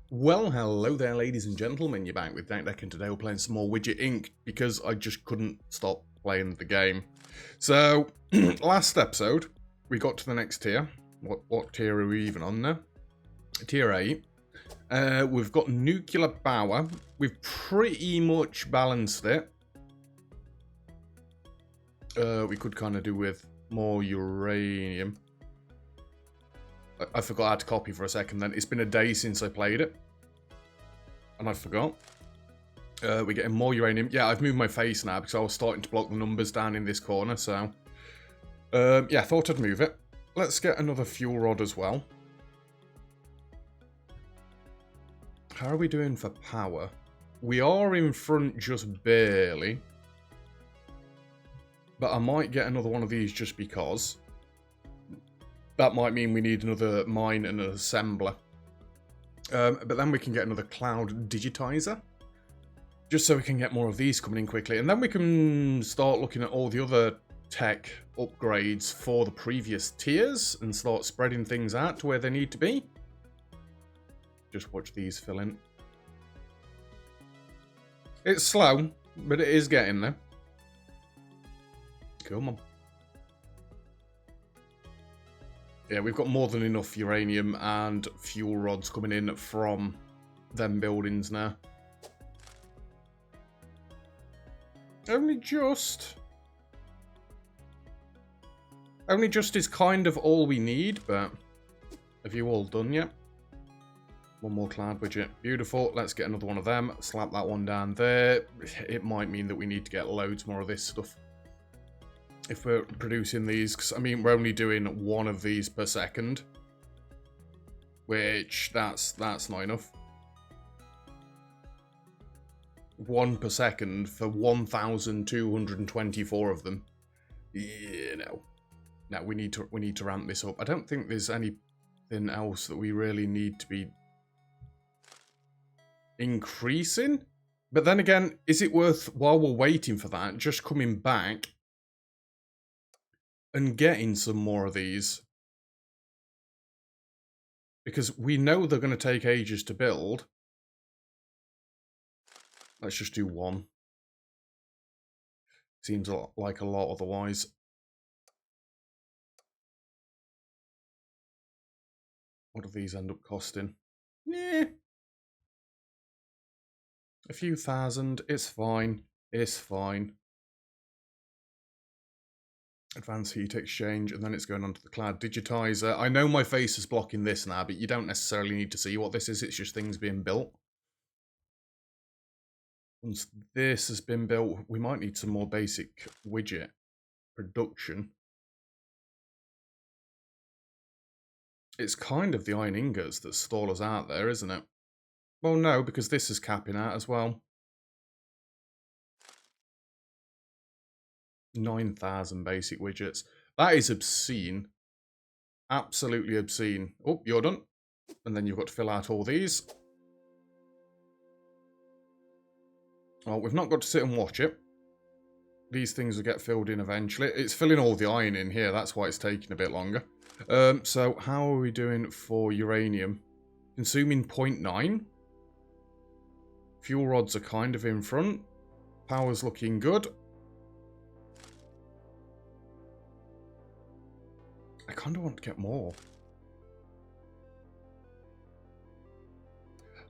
Well, hello there, ladies and gentlemen. You're back with Deck, and today we're playing some more Widget Inc. because I just couldn't stop playing the game. So, last episode, we got to the next tier. What tier are we even on now? Tier 8. We've got nuclear power. We've pretty much balanced it. We could kind of do with more uranium. I forgot how to copy for a second then. It's been a day since I played it. And I forgot. We're getting more uranium. Yeah, I've moved my face now because I was starting to block the numbers down in this corner, so... yeah, thought I'd move it. Let's get another fuel rod as well. How are we doing for power? We are in front just barely. But I might get another one of these just because. That might mean we need another mine and an assembler. But then we can get another cloud digitizer. Just so we can get more of these coming in quickly. And then we can start looking at all the other tech upgrades for the previous tiers. And start spreading things out to where they need to be. Just watch these fill in. It's slow, but it is getting there. Come on. Yeah, we've got more than enough uranium and fuel rods coming in from them buildings now. Only just is kind of all we need, but have you all done yet? One more cloud widget. Beautiful. Let's get another one of them. Slap that one down there. It might mean that we need to get loads more of this stuff. If we're producing these, because I mean we're only doing one of these per second, which that's not enough. 1 per second for 1,224 of them. Yeah, no, we need to ramp this up. I don't think there's anything else that we really need to be increasing. But then again, is it worth, while we're waiting for that, just coming back and getting some more of these? Because we know they're going to take ages to build. Let's just do one. Seems like a lot otherwise. What do these end up costing? Yeah. A few thousand. It's fine. It's fine. Advanced heat exchange, and then it's going on to the cloud digitizer. I know my face is blocking this now, but you don't necessarily need to see what this is. It's just things being built. Once this has been built, we might need some more basic widget production. It's kind of the iron ingots that stall us out there, isn't it? Well, no, because this is capping out as well. 9,000 basic widgets. That is obscene. Absolutely obscene. Oh, you're done. And then you've got to fill out all these. Well, we've not got to sit and watch it. These things will get filled in eventually. It's filling all the iron in here. That's why it's taking a bit longer. So how are we doing for uranium? Consuming 0.9. Fuel rods are kind of in front. Power's looking good. I kind of want to get more.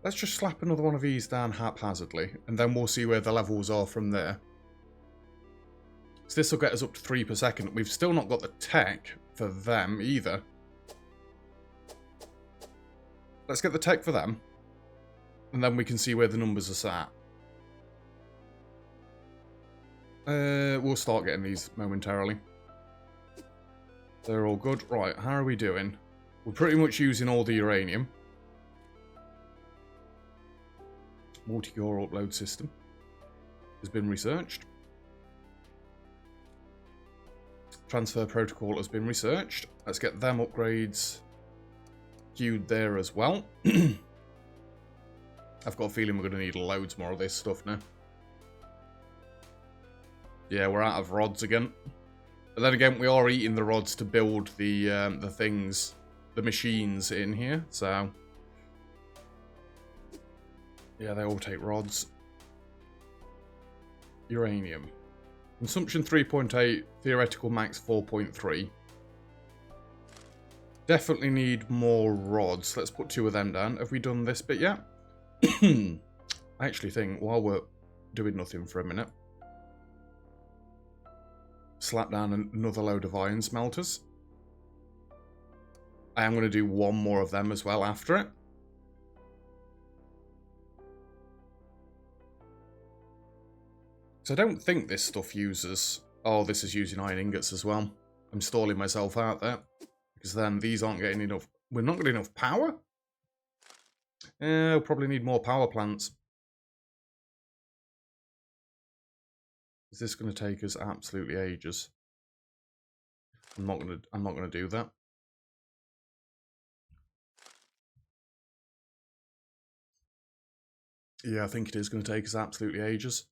Let's just slap another one of these down haphazardly, and then we'll see where the levels are from there. So this will get us up to 3 per second. We've still not got the tech for them either. Let's get the tech for them, and then we can see where the numbers are sat. We'll start getting these momentarily. They're all good. Right, how are we doing? We're pretty much using all the uranium. Multi-core upload system has been researched. Transfer protocol has been researched. Let's get them upgrades queued there as well. I've got a feeling we're going to need loads more of this stuff now. Yeah, we're out of rods again. But then again, we are eating the rods to build the things, the machines in here, so Yeah, they all take rods. Uranium. Consumption 3.8, theoretical max 4.3. Definitely need more rods. Let's put 2 of them down. Have we done this bit yet? I actually think, while we're doing nothing for a minute, slap down another load of iron smelters. I am going to do 1 more of them as well after it. So I don't think this stuff uses... Oh, this is using iron ingots as well. I'm stalling myself out there. Because then these aren't getting enough... We're not getting enough power? We'll probably need more power plants. Is this going to take us absolutely ages? I'm not going to do that. Yeah, I think it is going to take us absolutely ages.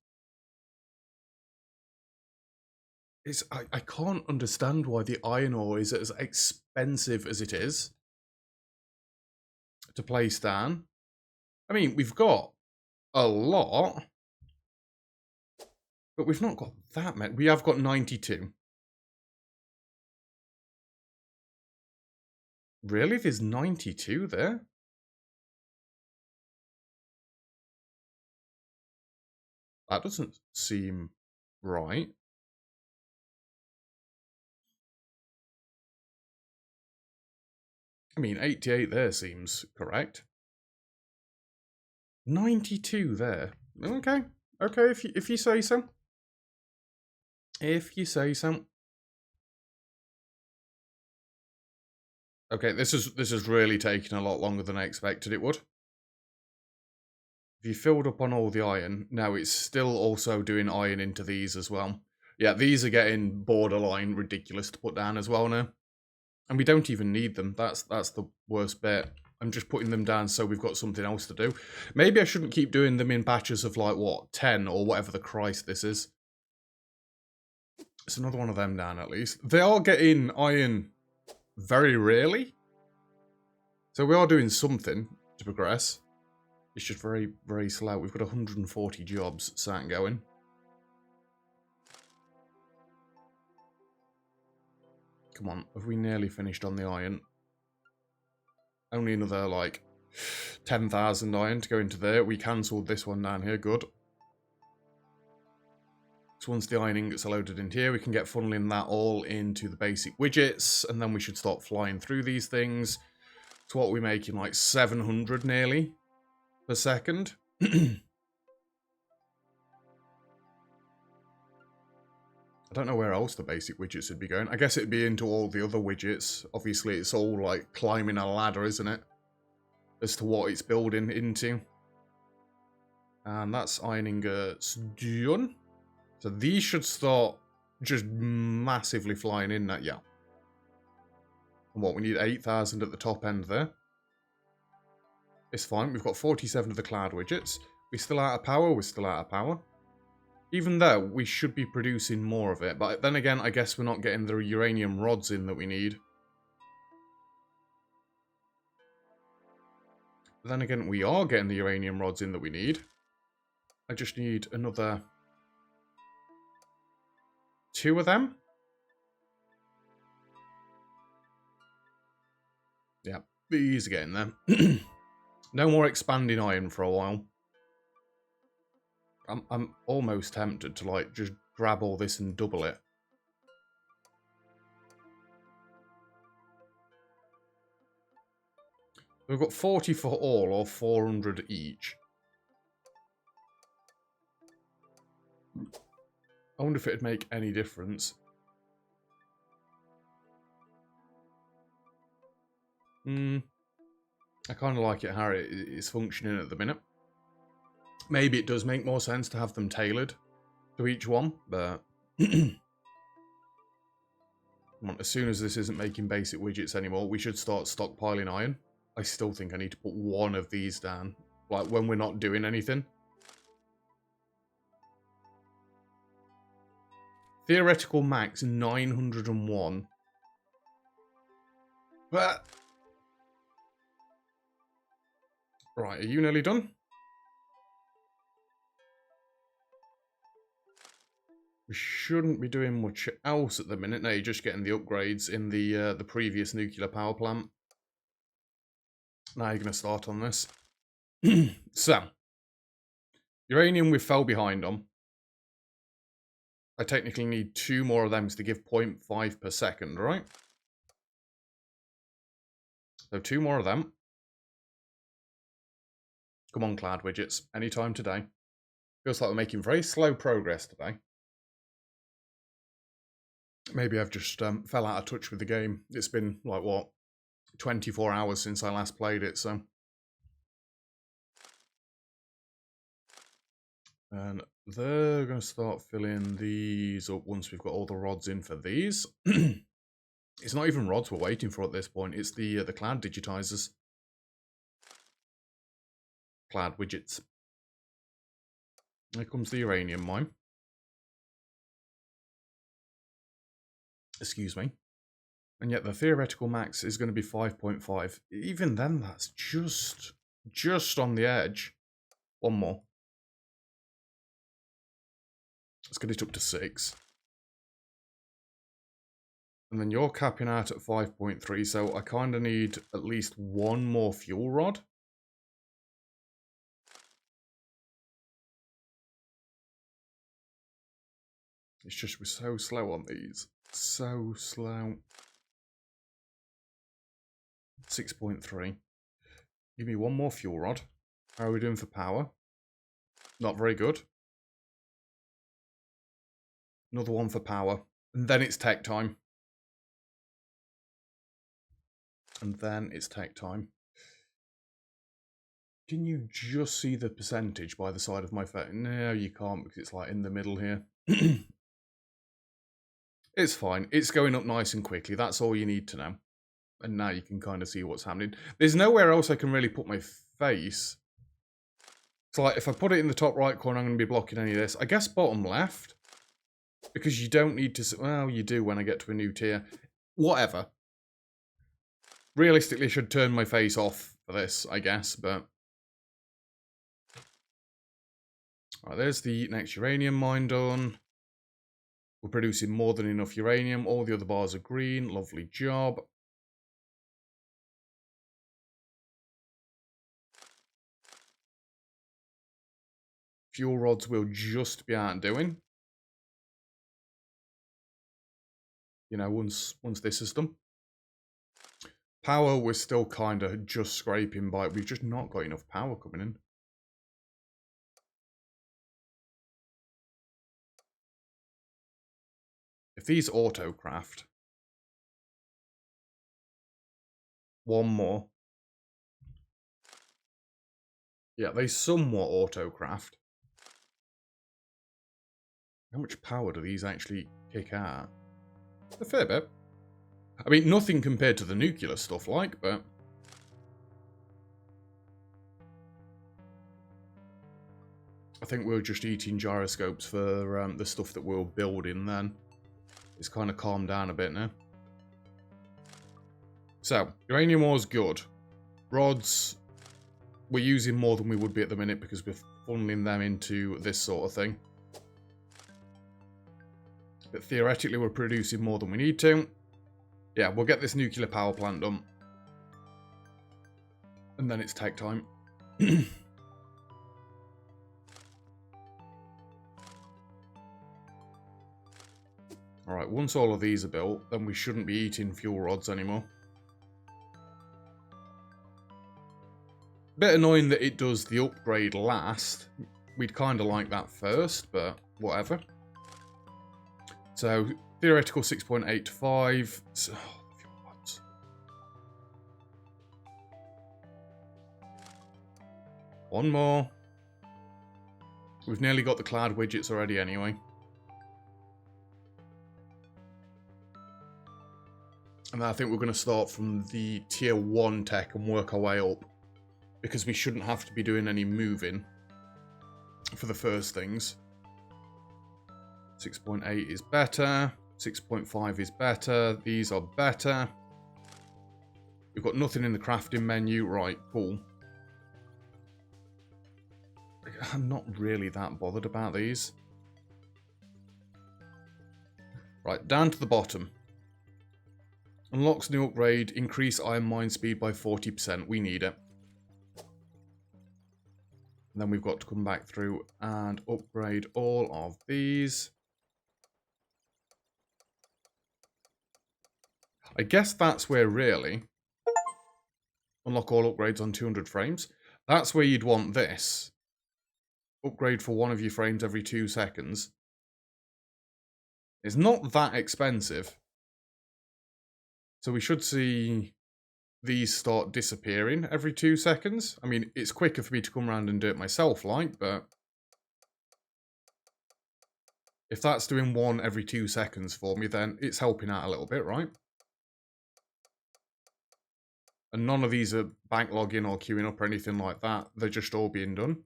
I can't understand why the iron ore is as expensive as it is to place down. I mean, we've got a lot, but we've not got that many. We have got 92. Really? There's 92 there? That doesn't seem right. I mean, 88 there seems correct. 92 there. Okay. Okay, if you say so. If you say so. Okay, this is really taking a lot longer than I expected it would. If you filled up on all the iron, now it's still also doing iron into these as well. Yeah, these are getting borderline ridiculous to put down as well now. And we don't even need them. That's the worst bit. I'm just putting them down so we've got something else to do. Maybe I shouldn't keep doing them in batches of like, what, 10 or whatever the Christ this is. It's another one of them down at least. They are getting iron very rarely. So we are doing something to progress. It's just very, very slow. We've got 140 jobs sat going. Come on, have we nearly finished on the iron? Only another, like, 10,000 iron to go into there. We cancelled this one down here, good. So once the iron ingots are loaded in here, we can get funneling that all into the basic widgets, and then we should start flying through these things. So what are we making, like 700 nearly per second? I don't know where else the basic widgets would be going. I guess it'd be into all the other widgets. Obviously, it's all like climbing a ladder, isn't it? As to what it's building into. And that's iron ingots done. So these should start just massively flying in that, yeah. And what, we need 8,000 at the top end there. It's fine, we've got 47 of the cloud widgets. We're still out of power, we're still out of power. Even though we should be producing more of it. But then again, I guess we're not getting the uranium rods in that we need. But then again, we are getting the uranium rods in that we need. I just need another 2 of them. Yeah, these are getting there. No more expanding iron for a while. I'm almost tempted to, like, just grab all this and double it. We've got 40 for all, or 400 each. I wonder if it'd make any difference. I kind of like it how it is functioning at the minute. Maybe it does make more sense to have them tailored to each one, but as soon as this isn't making basic widgets anymore, we should start stockpiling iron. I still think I need to put 1 of these down, like when we're not doing anything. Theoretical max 901. But... Right, are you nearly done? We shouldn't be doing much else at the minute. No, you're just getting the upgrades in the previous nuclear power plant. Now you're going to start on this. So, uranium we fell behind on. I technically need 2 more of them to give 0.5 per second, right? So 2 more of them. Come on, cloud widgets. Anytime today. Feels like we're making very slow progress today. Maybe I've just fell out of touch with the game. It's been, like, what, 24 hours since I last played it, so... And they're going to start filling these up once we've got all the rods in for these. It's not even rods we're waiting for at this point. It's the cloud digitizers. Cloud widgets. Here comes the uranium mine. Excuse me. And yet the theoretical max is going to be 5.5. Even then, that's just on the edge. One more. Let's get it up to 6. And then you're capping out at 5.3, so I kind of need at least 1 more fuel rod. It's just we're so slow on these. So slow. 6.3. Give me 1 more fuel rod. How are we doing for power? Not very good. Another 1 for power. And then it's tech time. And then it's tech time. Can you just see the percentage by the side of my face? No, you can't because it's like in the middle here. It's fine. It's going up nice and quickly. That's all you need to know. And now you can kind of see what's happening. There's nowhere else I can really put my face. It's like if I put it in the top right corner, I'm going to be blocking any of this. I guess bottom left. Because you don't need to... Well, you do when I get to a new tier. Whatever. Realistically, I should turn my face off for this, I guess, but... Alright, there's the next uranium mine done. We're producing more than enough uranium. All the other bars are green. Lovely job. Fuel rods will just be outdoing. You know, once this is done. Power, we're still kind of just scraping by. We've just not got enough power coming in. If these auto-craft. 1 more. Yeah, they somewhat auto-craft. How much power do these actually kick out? A fair bit. I mean, nothing compared to the nuclear stuff, like, but... I think we're just eating gyroscopes for the stuff that we're building then. It's kind of calmed down a bit now. So, uranium ore's good. Rods, we're using more than we would be at the minute because we're funneling them into this sort of thing. But theoretically, we're producing more than we need to. Yeah, we'll get this nuclear power plant done. And then it's tech time. Alright, once all of these are built, then we shouldn't be eating fuel rods anymore. Bit annoying that it does the upgrade last. We'd kind of like that first, but whatever. So, theoretical 6.85. So, fuel rods. One more. We've nearly got the cloud widgets already anyway. And I think we're going to start from the tier 1 tech and work our way up. Because we shouldn't have to be doing any moving for the first things. 6.8 is better. 6.5 is better. These are better. We've got nothing in the crafting menu. Right, cool. I'm not really that bothered about these. Right, down to the bottom. Unlocks new upgrade, increase iron mine speed by 40%. We need it. And then we've got to come back through and upgrade all of these. I guess that's where really, unlock all upgrades on 200 frames. That's where you'd want this. Upgrade for one of your frames every 2 seconds. It's not that expensive. So we should see these start disappearing every 2 seconds. I mean, it's quicker for me to come around and do it myself, like, but if that's doing one every 2 seconds for me, then it's helping out a little bit, right? And none of these are backlogging or queuing up or anything like that. They're just all being done.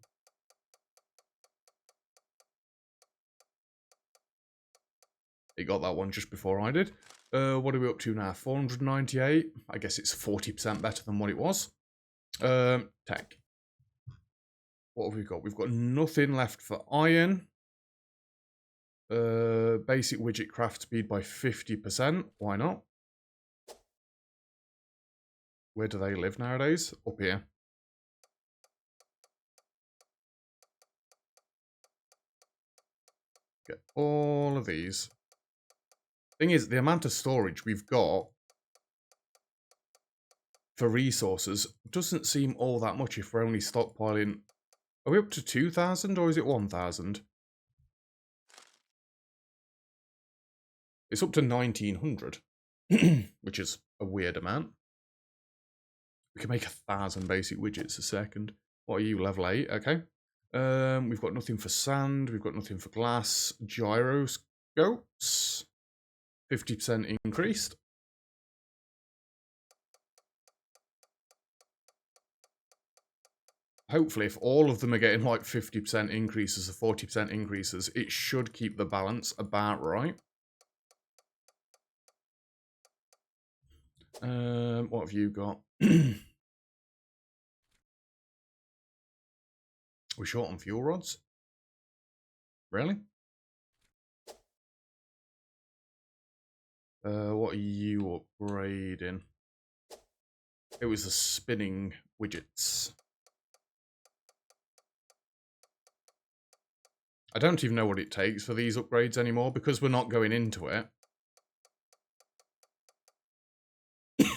He got that one just before I did. What are we up to now? 498. I guess it's 40% better than what it was. Tech. What have we got? We've got nothing left for iron. Basic widget craft speed by 50%. Why not? Where do they live nowadays? Up here. Get all of these. Thing is, the amount of storage we've got for resources doesn't seem all that much if we're only stockpiling. Are we up to 2,000 or is it 1,000? It's up to 1,900, which is a weird amount. We can make 1,000 basic widgets a second. What are you, level 8? Okay. We've got nothing for sand. We've got nothing for glass. Gyroscopes. 50% increased. Hopefully, if all of them are getting like 50% increases or 40% increases, it should keep the balance about right. What have you got? We're short on fuel rods? Really? What are you upgrading? It was the spinning widgets. I don't even know what it takes for these upgrades anymore because we're not going into it.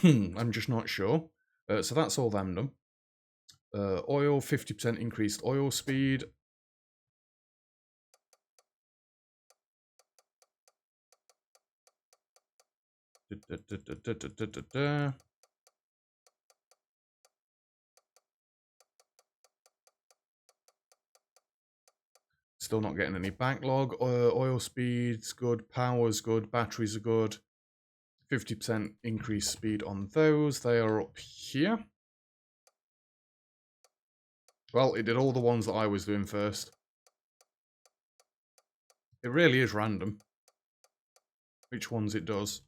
I'm just not sure. So that's all them done. Oil, 50% increased oil speed. Still not getting any backlog. Oil speed's good, power's good, batteries are good. 50% increased speed on those. They are up here. Well, it did all the ones that I was doing first. It really is random which ones it does.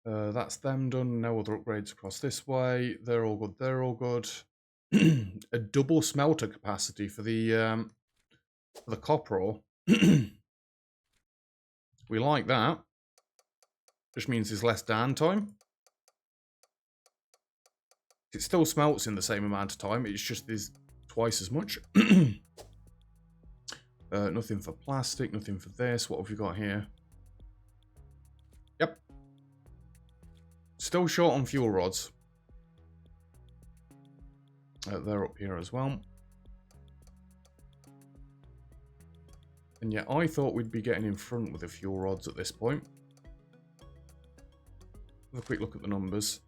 That's them done. No other upgrades across this way. They're all good. They're all good. A double smelter capacity for the copper ore. We like that. Just means there's less downtime. It still smelts in the same amount of time. It's just there's twice as much. Nothing for plastic. Nothing for this. What have we got here? Yep. Still short on fuel rods. They're up here as well. And yeah, I thought we'd be getting in front with the fuel rods at this point. Have a quick look at the numbers.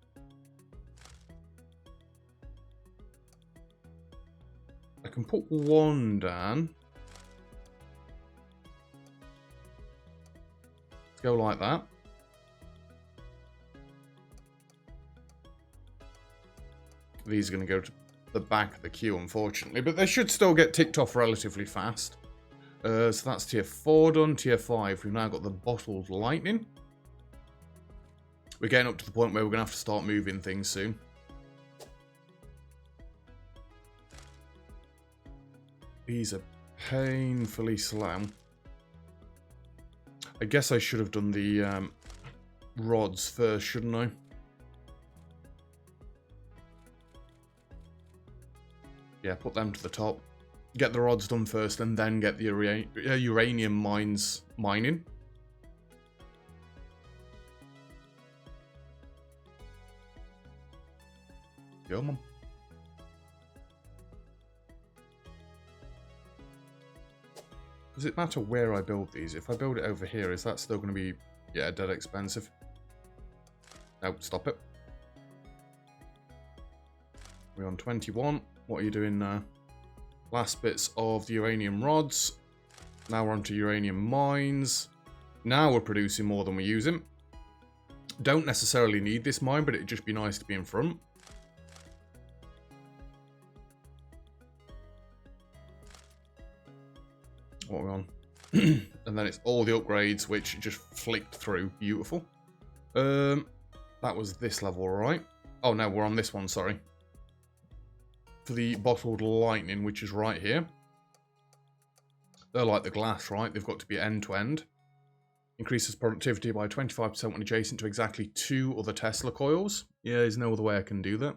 I can put one down. Let's go like that. These are going to go to the back of the queue, unfortunately, but they should still get ticked off relatively fast. So that's tier 4 done. Tier 5, we've now got the bottled lightning. We're getting up to the point where we're going to have to start moving things soon. These are painfully slow. I guess I should have done the rods first, shouldn't I? Yeah, put them to the top. Get the rods done first and then get the uranium mines mining. Come on. Does it matter where I build these? If I build it over here, is that still going to be, yeah, dead expensive? No, stop it. We're on 21. What are you doing now? Last bits of the uranium rods. Now we're on to uranium mines. Now we're producing more than we're using. Don't necessarily need this mine, but it'd just be nice to be in front. What are we on? And then it's all the upgrades, which just flicked through. Beautiful. That was this level, right? Oh, no, we're on this one, sorry. For the bottled lightning, which is right here. They're like the glass, right? They've got to be end-to-end. Increases productivity by 25% when adjacent to exactly 2 other Tesla coils. Yeah, there's no other way I can do that.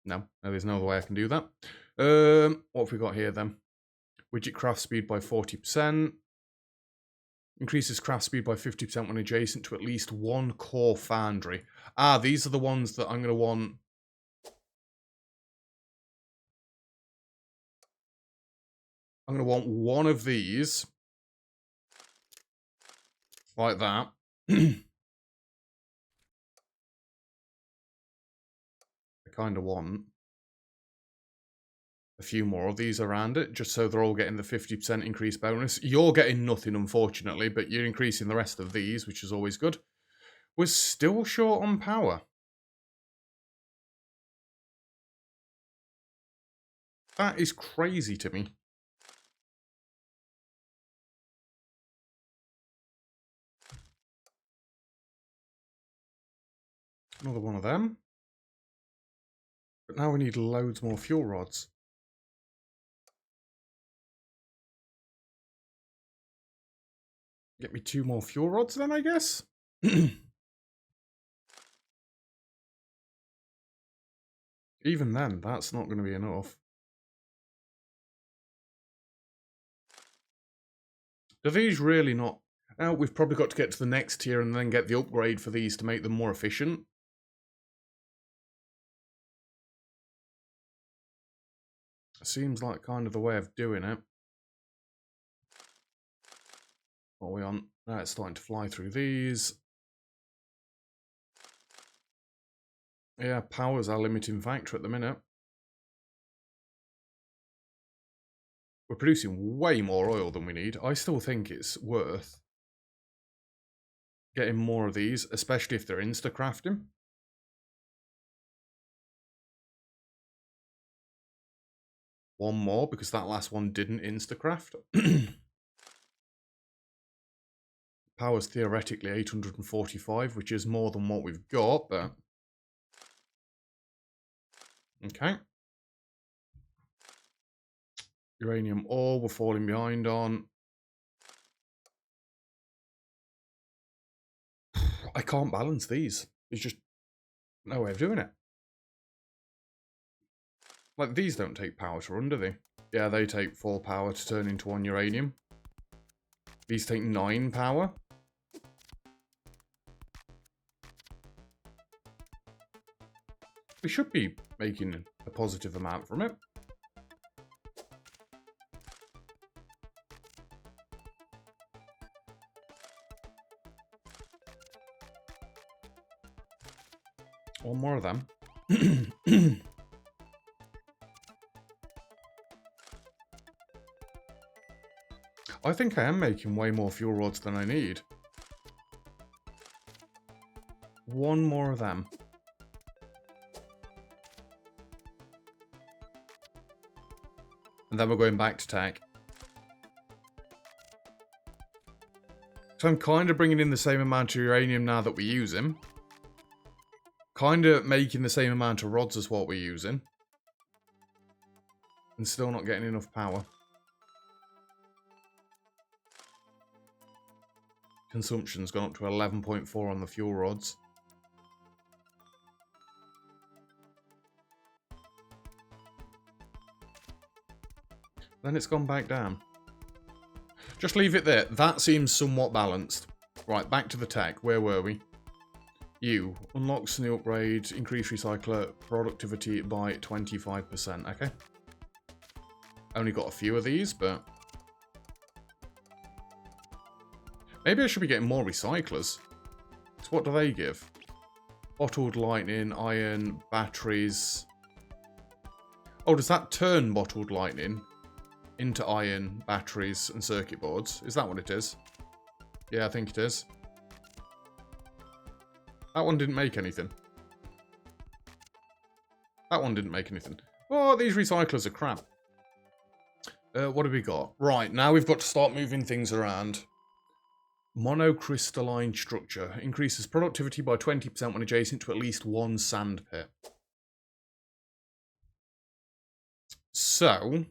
No, there's no other way I can do that. What have we got here then? Widget craft speed by 40%. Increases craft speed by 50% when adjacent to at least 1 core foundry. Ah, these are the ones that I'm going to want. I'm going to want one of these. Like that. I kind of want a few more of these around it, just so they're all getting the 50% increase bonus. You're getting nothing, unfortunately, but you're increasing the rest of these, which is always good. We're still short on power. That is crazy to me. Another one of them. But now we need loads more fuel rods. Get me 2 more fuel rods then, I guess? Even then, that's not going to be enough. Do these really not... we've probably got to get to the next tier and then get the upgrade for these to make them more efficient. Seems like kind of the way of doing it. What are we on? Now it's starting to fly through these. Yeah, power's our limiting factor at the minute. We're producing way more oil than we need. I still think it's worth getting more of these, especially if they're insta-crafting. One more, because that last one didn't insta-craft. Power's theoretically 845, which is more than what we've got, but... Okay. Uranium ore, we're falling behind on. I can't balance these. There's just no way of doing it. Like, these don't take power to run, do they? Yeah, they take 4 power to turn into 1 uranium. These take 9 power. We should be making a positive amount from it. One more of them. I think I am making way more fuel rods than I need. One more of them. And then we're going back to tech. So I'm kind of bringing in the same amount of uranium now that we're using. Kind of making the same amount of rods as what we're using. And still not getting enough power. consumption's gone up to 11.4 on the fuel rods. Then it's gone back down. Just leave it there. That seems somewhat balanced. Right, back to the tech. Where were we? You. Unlocks new upgrade. Increase recycler productivity by 25%. Okay. Only got a few of these, but... maybe I should be getting more recyclers. So what do they give? Bottled lightning, iron, batteries. Oh, does that turn bottled lightning into iron, batteries, and circuit boards? Is that what it is? Yeah, I think it is. That one didn't make anything. That one didn't make anything. Oh, these recyclers are crap. What have we got? Right, now we've got to start moving things around. Monocrystalline structure. Increases productivity by 20% when adjacent to at least one sand pit. So...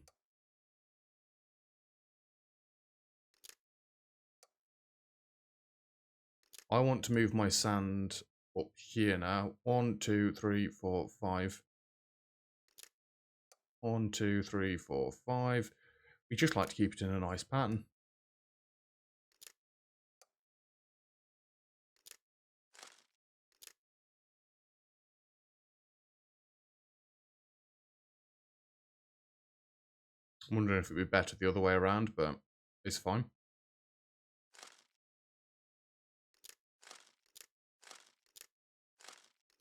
I want to move my sand up here now. 1, 2, 3, 4, 5. 1, 2, 3, 4, 5. We just like to keep it in a nice pattern. I'm wondering if it would be better the other way around, but it's fine.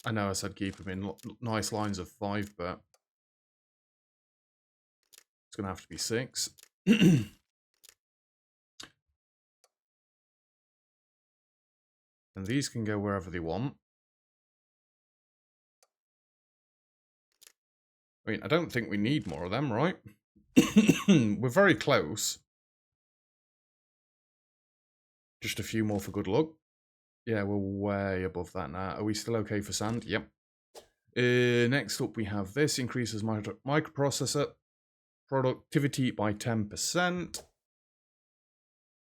I know I said keep them in nice lines of 5, but it's going to have to be 6. And these can go wherever they want. I mean, I don't think we need more of them, right? We're very close. Just a few more for good luck. Yeah, we're way above that now. Are we still okay for sand? Yep. Next up, we have this. Increases microprocessor productivity by 10%.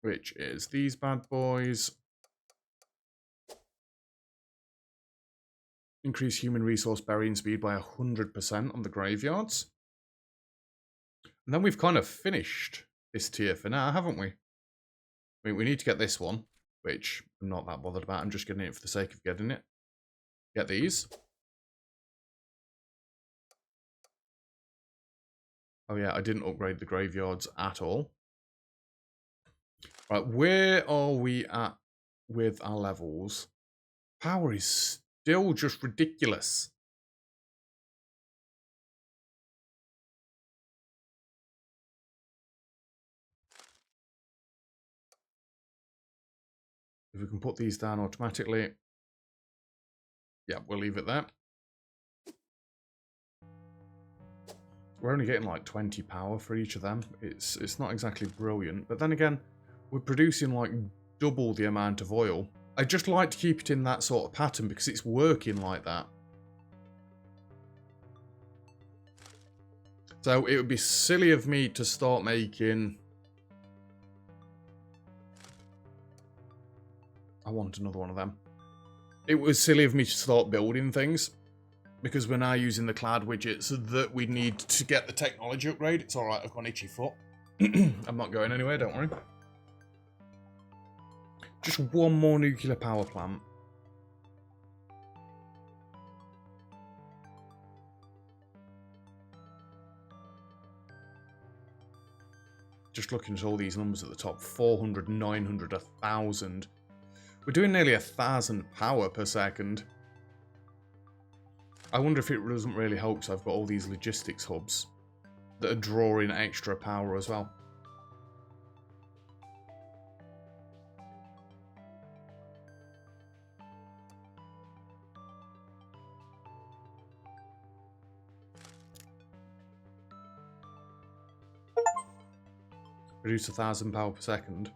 Which is these bad boys. Increase human resource burying speed by 100% on the graveyards. And then we've kind of finished this tier for now, haven't we? I mean, we need to get this one, which I'm not that bothered about. I'm just getting it for the sake of getting it. Get these. Oh yeah, I didn't upgrade the graveyards at all. Right, where are we at with our levels? Power is still just ridiculous. If we can put these down automatically. Yeah, we'll leave it there. We're only getting like 20 power for each of them. It's not exactly brilliant. But then again, we're producing like double the amount of oil. I just like to keep it in that sort of pattern because it's working like that. So it would be silly of me to start making... I want another one of them. It was silly of me to start building things because we're now using the cloud widgets that we need to get the technology upgrade. It's alright, I've got an itchy foot. I'm not going anywhere, don't worry. Just one more nuclear power plant. Just looking at all these numbers at the top. 400, 900, 1,000. We're doing nearly 1,000 power per second. I wonder if it doesn't really help because I've got all these logistics hubs that are drawing extra power as well. Produce 1,000 power per second.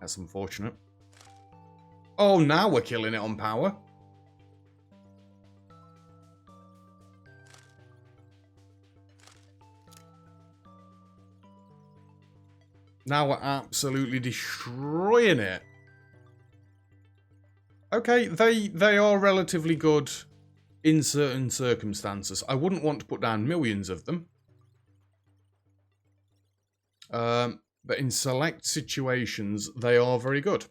That's unfortunate. Oh, now we're killing it on power. Now we're absolutely destroying it. Okay, they are relatively good in certain circumstances. I wouldn't want to put down millions of them. But in select situations, they are very good.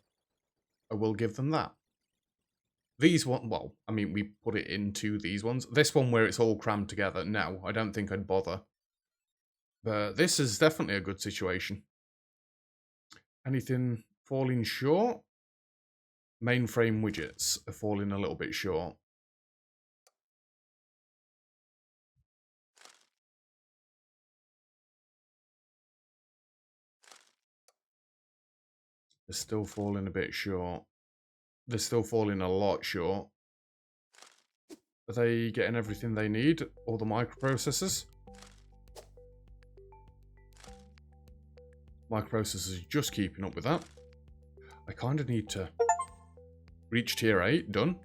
I will give them that. These one, well, I mean, we put it into these ones. This one where it's all crammed together, no, I don't think I'd bother. But this is definitely a good situation. Anything falling short? Mainframe widgets are falling a little bit short. They're still falling a bit short. They're still falling a lot short. Are they getting everything they need? All the microprocessors? Microprocessors are just keeping up with that. I kind of need to reach tier 8, done.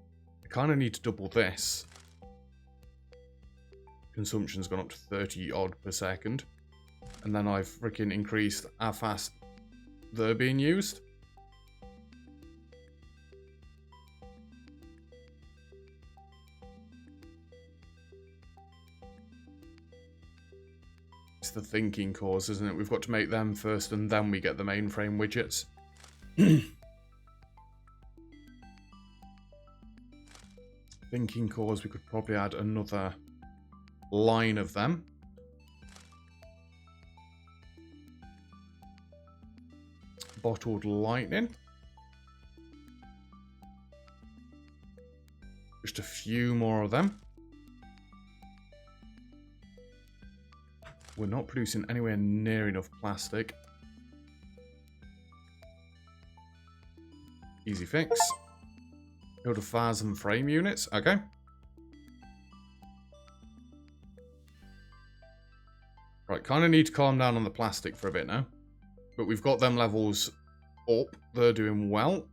I kind of need to double this. Consumption's gone up to 30 odd per second. And then I've freaking increased how fast they're being used. It's the thinking cores, isn't it? We've got to make them first and then we get the mainframe widgets. Thinking cores, we could probably add another line of them. Bottled lightning. Just a few more of them. We're not producing anywhere near enough plastic. Easy fix. Build 1,000 frame units. Okay. Right, kind of need to calm down on the plastic for a bit now. But we've got them levels up. They're doing well.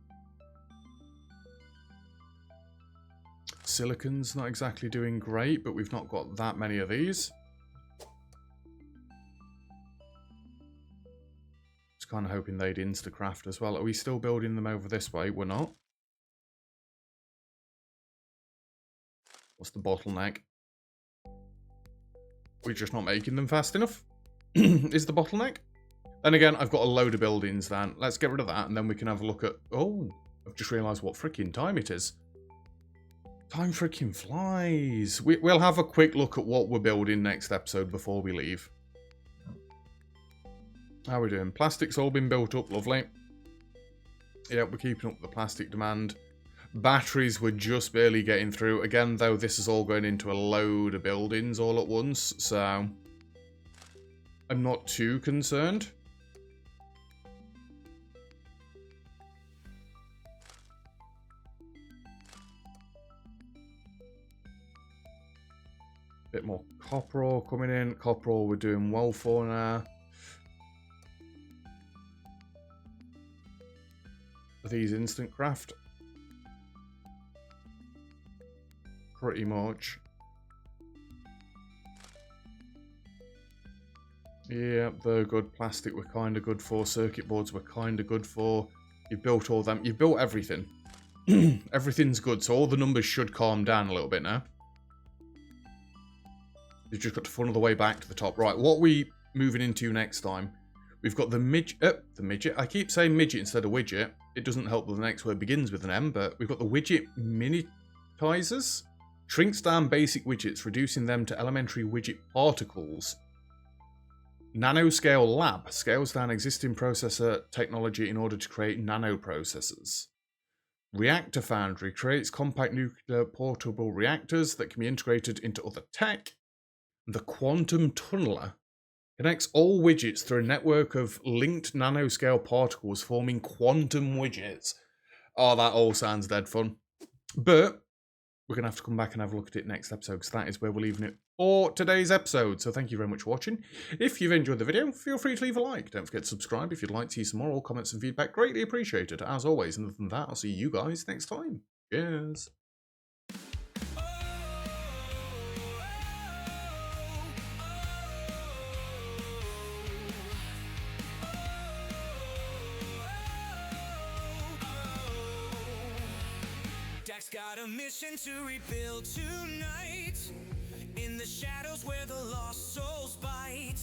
Silicon's not exactly doing great, but we've not got that many of these. Just kind of hoping they'd instacraft as well. Are we still building them over this way? We're not. What's the bottleneck? We're just not making them fast enough. Is the bottleneck? Then again, I've got a load of buildings then. Let's get rid of that and then we can have a look at... Oh, I've just realised what freaking time it is. Time freaking flies. We'll have a quick look at what we're building next episode before we leave. How are we doing? Plastic's all been built up, lovely. Yeah, we're keeping up with the plastic demand. Batteries were just barely getting through. Again, though, this is all going into a load of buildings all at once, so I'm not too concerned. Bit more copper ore coming in. Copper ore we're doing well for now. Are these instant craft? Pretty much. Yeah, they're good. Plastic we're kind of good for. Circuit boards we're kind of good for. You've built all them. You've built everything. Everything's good, so all the numbers should calm down a little bit now. You've just got to funnel the way back to the top. Right, what are we moving into next time? We've got the midget. I keep saying midget instead of widget. It doesn't help that the next word begins with an M, but we've got the widget minitizers. Shrinks down basic widgets, reducing them to elementary widget particles. Nanoscale lab scales down existing processor technology in order to create nanoprocessors. Reactor foundry creates compact nuclear portable reactors that can be integrated into other tech. The quantum tunneler connects all widgets through a network of linked nanoscale particles forming quantum widgets. Oh, that all sounds dead fun. But we're going to have to come back and have a look at it next episode, because that is where we're leaving it for today's episode. So thank you very much for watching. If you've enjoyed the video, feel free to leave a like. Don't forget to subscribe if you'd like to see some more. All comments and feedback greatly appreciated, as always. And other than that, I'll see you guys next time. Cheers. Jack's got a mission to rebuild tonight, in the shadows where the lost souls bite.